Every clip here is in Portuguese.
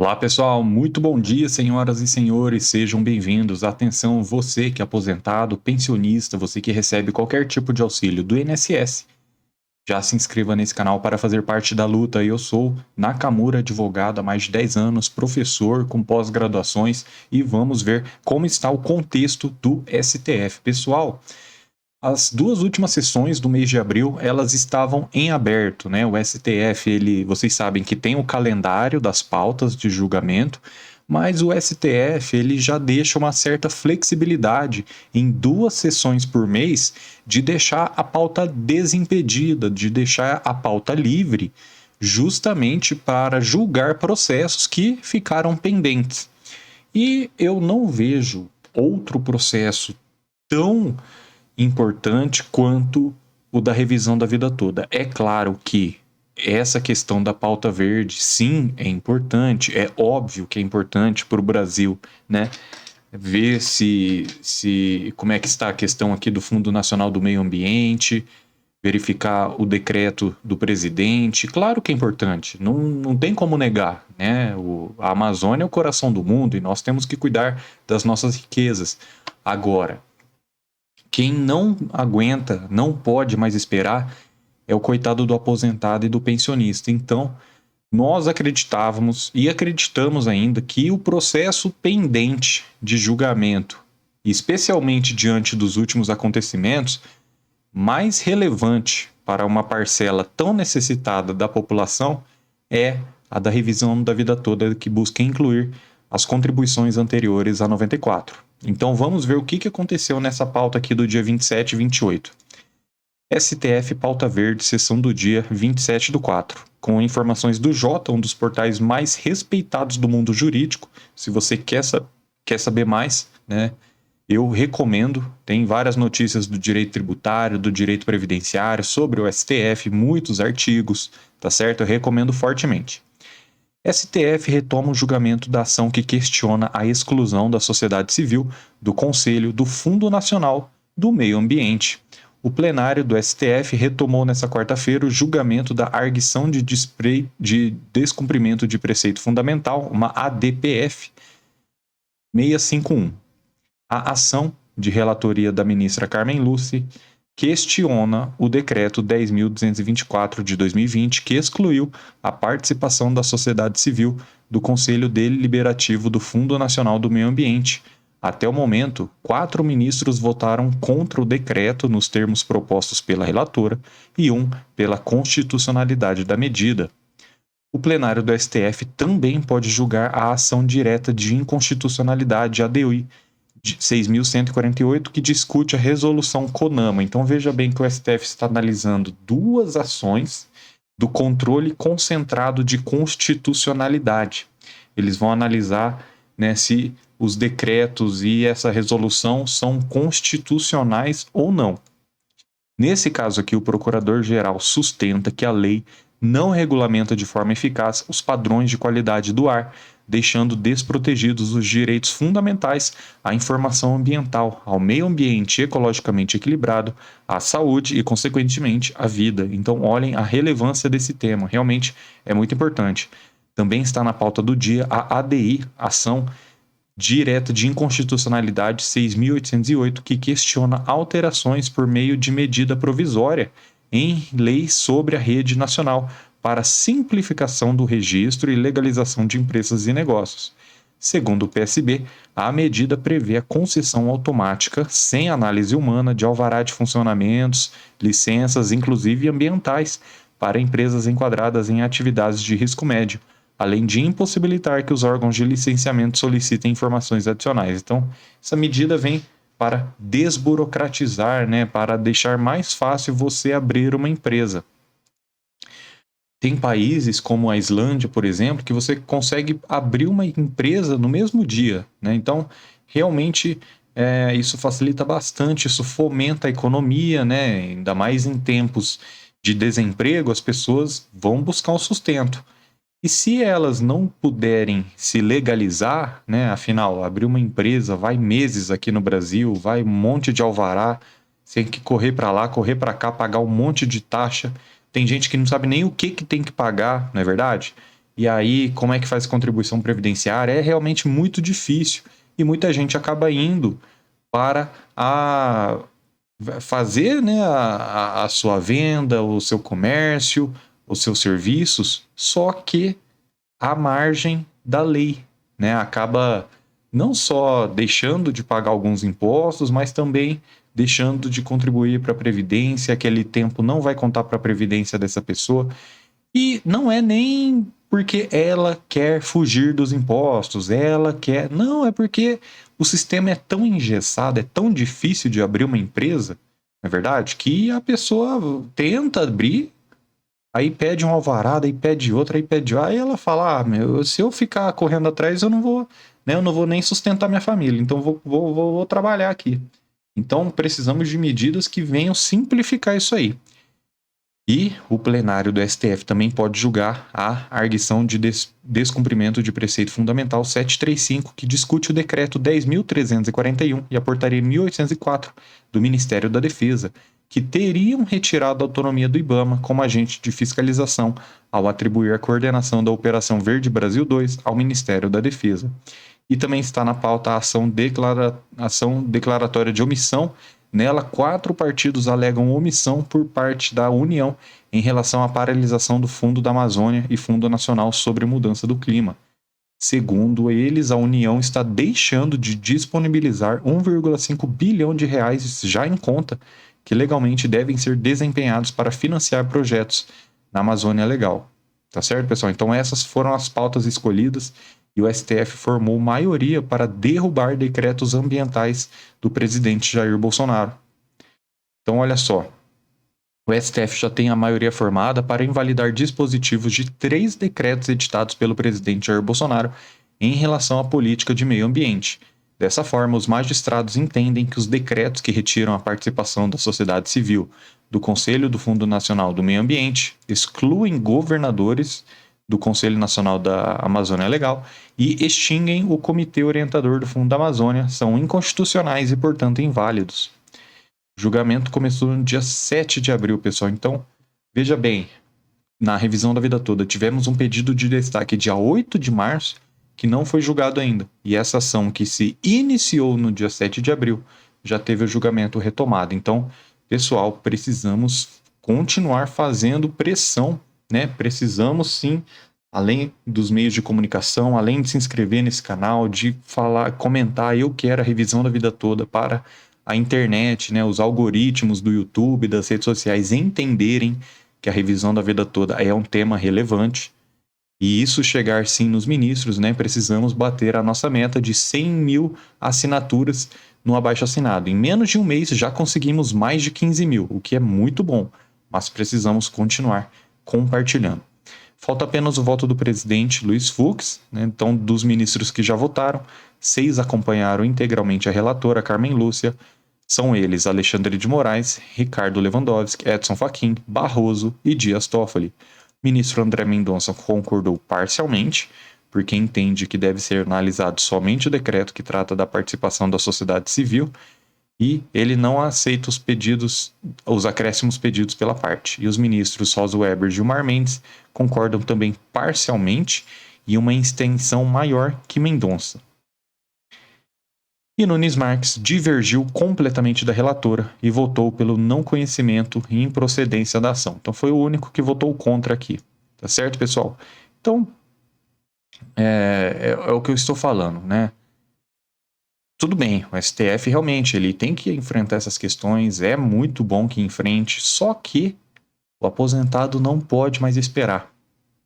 Olá pessoal, muito bom dia, senhoras e senhores, sejam bem-vindos. Atenção, você que é aposentado, pensionista, você que recebe qualquer tipo de auxílio do INSS, já se inscreva nesse canal para fazer parte da luta. Eu sou Nakamura, advogado há mais de 10 anos, professor com pós-graduações e vamos ver como está o contexto do STF. Pessoal, as duas últimas sessões do mês de abril, elas estavam em aberto, né? O STF, vocês sabem que tem o calendário das pautas de julgamento, mas o STF, ele já deixa uma certa flexibilidade em duas sessões por mês de deixar a pauta desimpedida, de deixar a pauta livre, justamente para julgar processos que ficaram pendentes. E eu não vejo outro processo tão importante quanto o da revisão da vida toda. É claro que essa questão da pauta verde, sim, é importante, é óbvio que é importante para o Brasil, né? Ver se como é que está a questão aqui do Fundo Nacional do Meio Ambiente, verificar o decreto do presidente. Claro que é importante, não tem como negar, né? A Amazônia é o coração do mundo e nós temos que cuidar das nossas riquezas. Agora, quem não aguenta, não pode mais esperar, é o coitado do aposentado e do pensionista. Então, nós acreditávamos e acreditamos ainda que o processo pendente de julgamento, especialmente diante dos últimos acontecimentos, mais relevante para uma parcela tão necessitada da população é a da revisão da vida toda, que busca incluir as contribuições anteriores a 94. Então vamos ver o que aconteceu nessa pauta aqui do dia 27 e 28. STF Pauta Verde, sessão do dia 27/4, com informações do Jota, um dos portais mais respeitados do mundo jurídico. Se você quer saber mais, né, eu recomendo. Tem várias notícias do direito tributário, do direito previdenciário, sobre o STF, muitos artigos, tá certo? Eu recomendo fortemente. STF retoma o julgamento da ação que questiona a exclusão da sociedade civil do Conselho do Fundo Nacional do Meio Ambiente. O plenário do STF retomou nesta quarta-feira o julgamento da arguição de descumprimento de preceito fundamental, uma ADPF 651. A ação de relatoria da ministra Carmen Lúcia questiona o decreto 10.224 de 2020, que excluiu a participação da sociedade civil do Conselho Deliberativo do Fundo Nacional do Meio Ambiente. Até o momento, 4 ministros votaram contra o decreto nos termos propostos pela relatora e 1 pela constitucionalidade da medida. O plenário do STF também pode julgar a ação direta de inconstitucionalidade, ADI, de 6.148, que discute a resolução CONAMA. Então veja bem que o STF está analisando duas ações do controle concentrado de constitucionalidade. Eles vão analisar, né, se os decretos e essa resolução são constitucionais ou não. Nesse caso aqui, o procurador-geral sustenta que a lei não regulamenta de forma eficaz os padrões de qualidade do ar, deixando desprotegidos os direitos fundamentais à informação ambiental, ao meio ambiente ecologicamente equilibrado, à saúde e, consequentemente, à vida. Então, olhem a relevância desse tema, realmente é muito importante. Também está na pauta do dia a ADI, Ação Direta de Inconstitucionalidade 6.808, que questiona alterações por meio de medida provisória em leis sobre a rede nacional para simplificação do registro e legalização de empresas e negócios. Segundo o PSB, a medida prevê a concessão automática, sem análise humana, de alvará de funcionamentos, licenças, inclusive ambientais, para empresas enquadradas em atividades de risco médio, além de impossibilitar que os órgãos de licenciamento solicitem informações adicionais. Então, essa medida vem para desburocratizar, né, para deixar mais fácil você abrir uma empresa. Tem países como a Islândia, por exemplo, que você consegue abrir uma empresa no mesmo dia, né? Então, realmente, isso facilita bastante, isso fomenta a economia, né? Ainda mais em tempos de desemprego, as pessoas vão buscar um sustento. E se elas não puderem se legalizar, né? Afinal, abrir uma empresa vai meses aqui no Brasil, vai um monte de alvará, tem que correr para lá, correr para cá, pagar um monte de taxa. Tem gente que não sabe nem o que tem que pagar, não é verdade? E aí, como é que faz contribuição previdenciária? É realmente muito difícil e muita gente acaba indo para fazer, né, a sua venda, o seu comércio, os seus serviços, só que à margem da lei, né? Acaba não só deixando de pagar alguns impostos, mas também deixando de contribuir para a previdência, aquele tempo não vai contar para a previdência dessa pessoa. E não é nem porque ela quer fugir dos impostos, ela quer. Não, é porque o sistema é tão engessado, é tão difícil de abrir uma empresa, não é verdade? Que a pessoa tenta abrir, aí pede um alvará, aí pede outra, aí pede. Aí ela fala: meu, se eu ficar correndo atrás, eu não vou, né, eu não vou nem sustentar minha família, então vou trabalhar aqui. Então precisamos de medidas que venham simplificar isso aí. E o plenário do STF também pode julgar a arguição de descumprimento de preceito fundamental 735, que discute o decreto 10.341 e a portaria 1804 do Ministério da Defesa, que teriam retirado a autonomia do IBAMA como agente de fiscalização ao atribuir a coordenação da Operação Verde Brasil 2 ao Ministério da Defesa. E também está na pauta a ação declaratória de omissão. Nela, 4 partidos alegam omissão por parte da União em relação à paralisação do Fundo da Amazônia e Fundo Nacional sobre Mudança do Clima. Segundo eles, a União está deixando de disponibilizar 1,5 bilhão de reais já em conta, que legalmente devem ser desempenhados para financiar projetos na Amazônia Legal. Tá certo, pessoal? Então essas foram as pautas escolhidas e o STF formou maioria para derrubar decretos ambientais do presidente Jair Bolsonaro. Então, olha só, o STF já tem a maioria formada para invalidar dispositivos de 3 decretos editados pelo presidente Jair Bolsonaro em relação à política de meio ambiente. Dessa forma, os magistrados entendem que os decretos que retiram a participação da sociedade civil do Conselho do Fundo Nacional do Meio Ambiente excluem governadores do Conselho Nacional da Amazônia Legal e extinguem o Comitê Orientador do Fundo da Amazônia, são inconstitucionais e, portanto, inválidos. O julgamento começou no dia 7 de abril, pessoal. Então, veja bem, na revisão da vida toda, tivemos um pedido de destaque dia 8 de março que não foi julgado ainda. E essa ação que se iniciou no dia 7 de abril já teve o julgamento retomado. Então, pessoal, precisamos continuar fazendo pressão, né? Precisamos sim, além dos meios de comunicação, além de se inscrever nesse canal, de falar, comentar, eu quero a revisão da vida toda para a internet, né, os algoritmos do YouTube, das redes sociais entenderem que a revisão da vida toda é um tema relevante. E isso chegar sim nos ministros, né, precisamos bater a nossa meta de 100 mil assinaturas no abaixo-assinado. Em menos de um mês já conseguimos mais de 15 mil, o que é muito bom, mas precisamos continuar compartilhando. Falta apenas o voto do presidente Luiz Fux, né? Então dos ministros que já votaram, 6 acompanharam integralmente a relatora Carmen Lúcia. São eles Alexandre de Moraes, Ricardo Lewandowski, Edson Fachin, Barroso e Dias Toffoli. O ministro André Mendonça concordou parcialmente, porque entende que deve ser analisado somente o decreto que trata da participação da sociedade civil, e ele não aceita os acréscimos pedidos pela parte. E os ministros Rosa Weber e Gilmar Mendes concordam também parcialmente e uma extensão maior que Mendonça. E Nunes Marques divergiu completamente da relatora e votou pelo não conhecimento e improcedência da ação. Então foi o único que votou contra aqui. Tá certo, pessoal? Então, é o que eu estou falando, né? Tudo bem, o STF realmente ele tem que enfrentar essas questões, é muito bom que enfrente, só que o aposentado não pode mais esperar.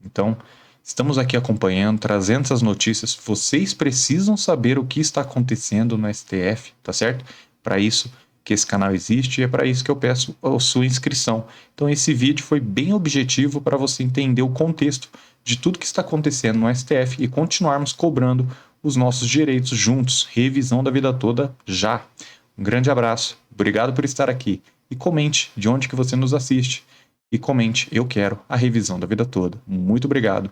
Então, estamos aqui acompanhando, trazendo essas notícias. Vocês precisam saber o que está acontecendo no STF, tá certo? Para isso que esse canal existe e é para isso que eu peço a sua inscrição. Então, esse vídeo foi bem objetivo para você entender o contexto de tudo que está acontecendo no STF e continuarmos cobrando os nossos direitos juntos. Revisão da vida toda já. Um grande abraço, obrigado por estar aqui e comente de onde que você nos assiste e comente, eu quero a revisão da vida toda. Muito obrigado.